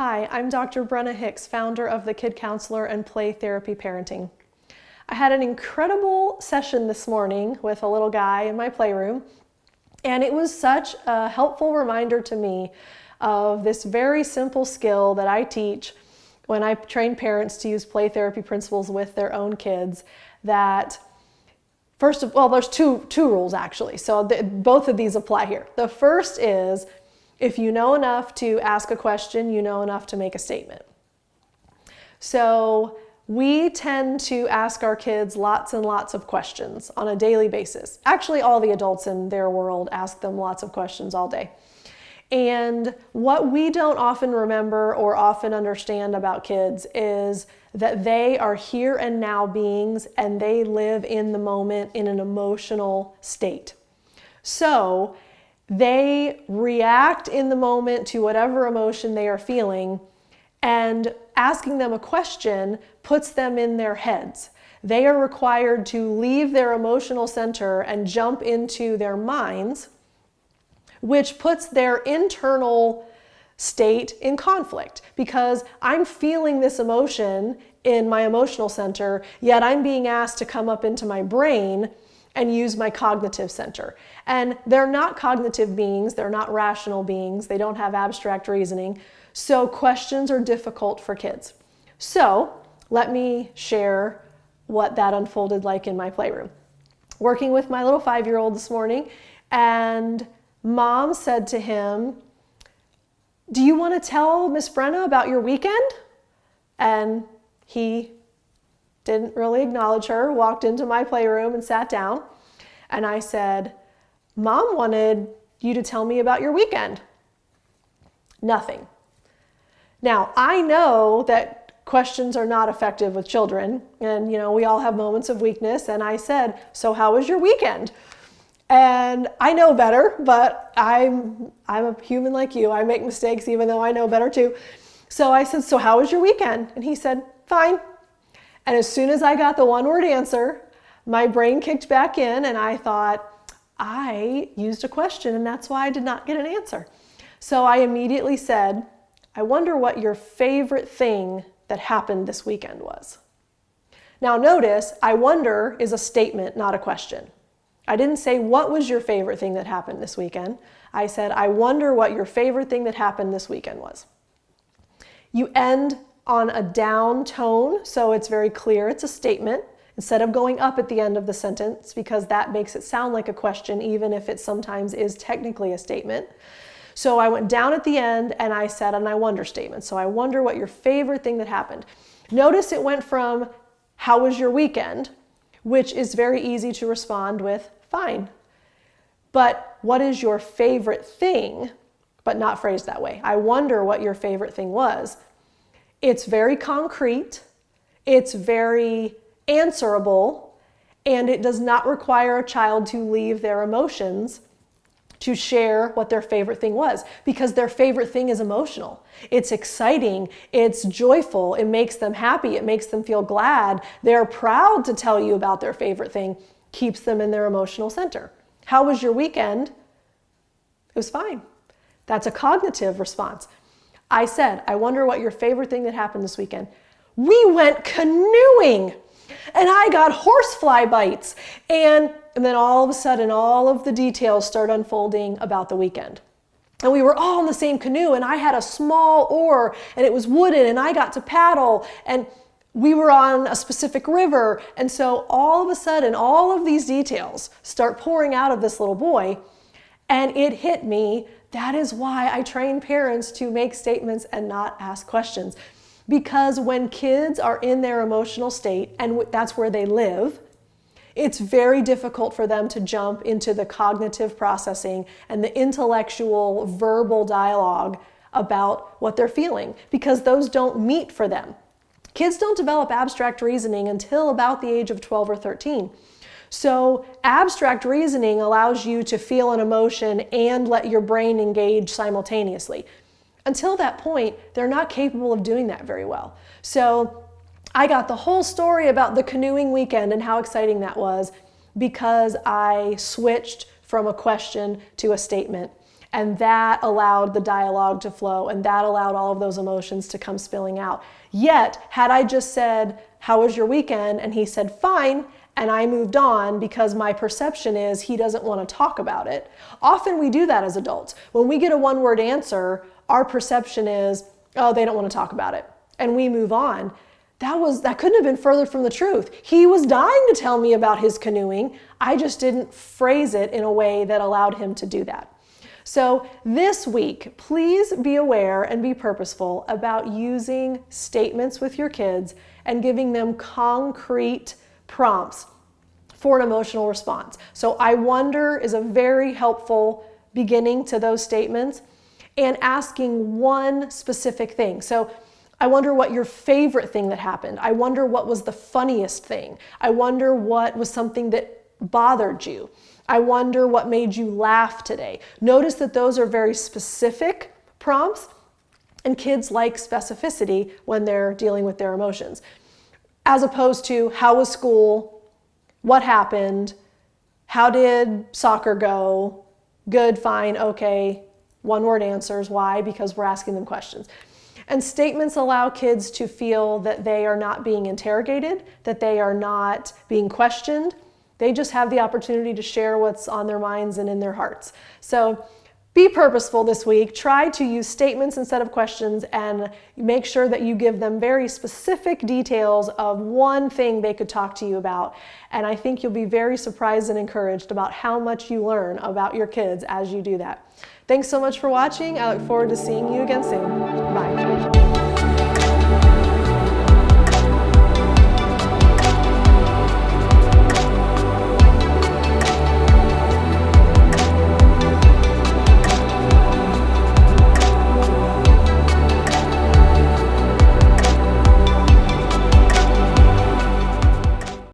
Hi, I'm Dr. Brenna Hicks, founder of the Kid Counselor and Play Therapy Parenting. I had an incredible session this morning with a little guy in my playroom, and it was such a helpful reminder to me of this very simple skill that I teach when I train parents to use play therapy principles with their own kids. That first of all, there's two rules actually, so both of these apply here. The first is, if you know enough to ask a question, you know enough to make a statement. So we tend to ask our kids lots and lots of questions on a daily basis. Actually, all the adults in their world ask them lots of questions all day. And what we don't often remember or often understand about kids is that they are here and now beings, and they live in the moment in an emotional state. So they react in the moment to whatever emotion they are feeling, and asking them a question puts them in their heads. They are required to leave their emotional center and jump into their minds, which puts their internal state in conflict, because I'm feeling this emotion in my emotional center, yet I'm being asked to come up into my brain and use my cognitive center. And they're not cognitive beings, they're not rational beings, they don't have abstract reasoning, so questions are difficult for kids. So let me share what that unfolded like in my playroom. Working with my little 5-year-old this morning, and Mom said to him, "Do you want to tell Miss Brenna about your weekend?" And he didn't really acknowledge her, walked into my playroom and sat down. And I said, "Mom wanted you to tell me about your weekend." Nothing. Now, I know that questions are not effective with children, and we all have moments of weakness, and I said, "So how was your weekend?" And I know better, but I'm a human like you. I make mistakes even though I know better too. So I said, "So how was your weekend?" And he said, "Fine." And as soon as I got the one-word answer, my brain kicked back in, and I thought, I used a question, and that's why I did not get an answer. So I immediately said, "I wonder what your favorite thing that happened this weekend was." Now notice, I wonder is a statement, not a question. I didn't say, "What was your favorite thing that happened this weekend?" I said, "I wonder what your favorite thing that happened this weekend was." You end on a down tone, so it's very clear it's a statement, instead of going up at the end of the sentence, because that makes it sound like a question, even if it sometimes is technically a statement. So I went down at the end and I said an "I wonder" statement. So I wonder what your favorite thing that happened. Notice it went from "How was your weekend?" which is very easy to respond with "Fine." But what is your favorite thing, but not phrased that way? I wonder what your favorite thing was. It's very concrete, it's very answerable, and it does not require a child to leave their emotions to share what their favorite thing was, because their favorite thing is emotional. It's exciting, it's joyful, it makes them happy, it makes them feel glad. They're proud to tell you about their favorite thing, keeps them in their emotional center. How was your weekend? It was fine. That's a cognitive response. I said, "I wonder what your favorite thing that happened this weekend." We went canoeing, and I got horsefly bites, and then all of a sudden, all of the details start unfolding about the weekend. And we were all in the same canoe, and I had a small oar, and it was wooden, and I got to paddle, and we were on a specific river. And so all of a sudden, all of these details start pouring out of this little boy, and it hit me. That is why I train parents to make statements and not ask questions. Because when kids are in their emotional state, and that's where they live, it's very difficult for them to jump into the cognitive processing and the intellectual verbal dialogue about what they're feeling, because those don't meet for them. Kids don't develop abstract reasoning until about the age of 12 or 13. So abstract reasoning allows you to feel an emotion and let your brain engage simultaneously. Until that point, they're not capable of doing that very well. So I got the whole story about the canoeing weekend and how exciting that was because I switched from a question to a statement. And that allowed the dialogue to flow, and that allowed all of those emotions to come spilling out. Yet, had I just said, "How was your weekend?" and he said, "Fine," and I moved on because my perception is he doesn't want to talk about it. Often we do that as adults. When we get a one-word answer, our perception is, "Oh, they don't want to talk about it," and we move on. That couldn't have been further from the truth. He was dying to tell me about his canoeing. I just didn't phrase it in a way that allowed him to do that. So this week, please be aware and be purposeful about using statements with your kids and giving them concrete prompts for an emotional response. So "I wonder" is a very helpful beginning to those statements, and asking one specific thing. So "I wonder what your favorite thing that happened. I wonder what was the funniest thing. I wonder what was something that bothered you. I wonder what made you laugh today." Notice that those are very specific prompts, and kids like specificity when they're dealing with their emotions, as opposed to "How was school? What happened? How did soccer go? Good, fine, okay." One-word answers. Why? Because we're asking them questions. And statements allow kids to feel that they are not being interrogated, that they are not being questioned. They just have the opportunity to share what's on their minds and in their hearts. So be purposeful this week. Try to use statements instead of questions, and make sure that you give them very specific details of one thing they could talk to you about. And I think you'll be very surprised and encouraged about how much you learn about your kids as you do that. Thanks so much for watching. I look forward to seeing you again soon. Bye.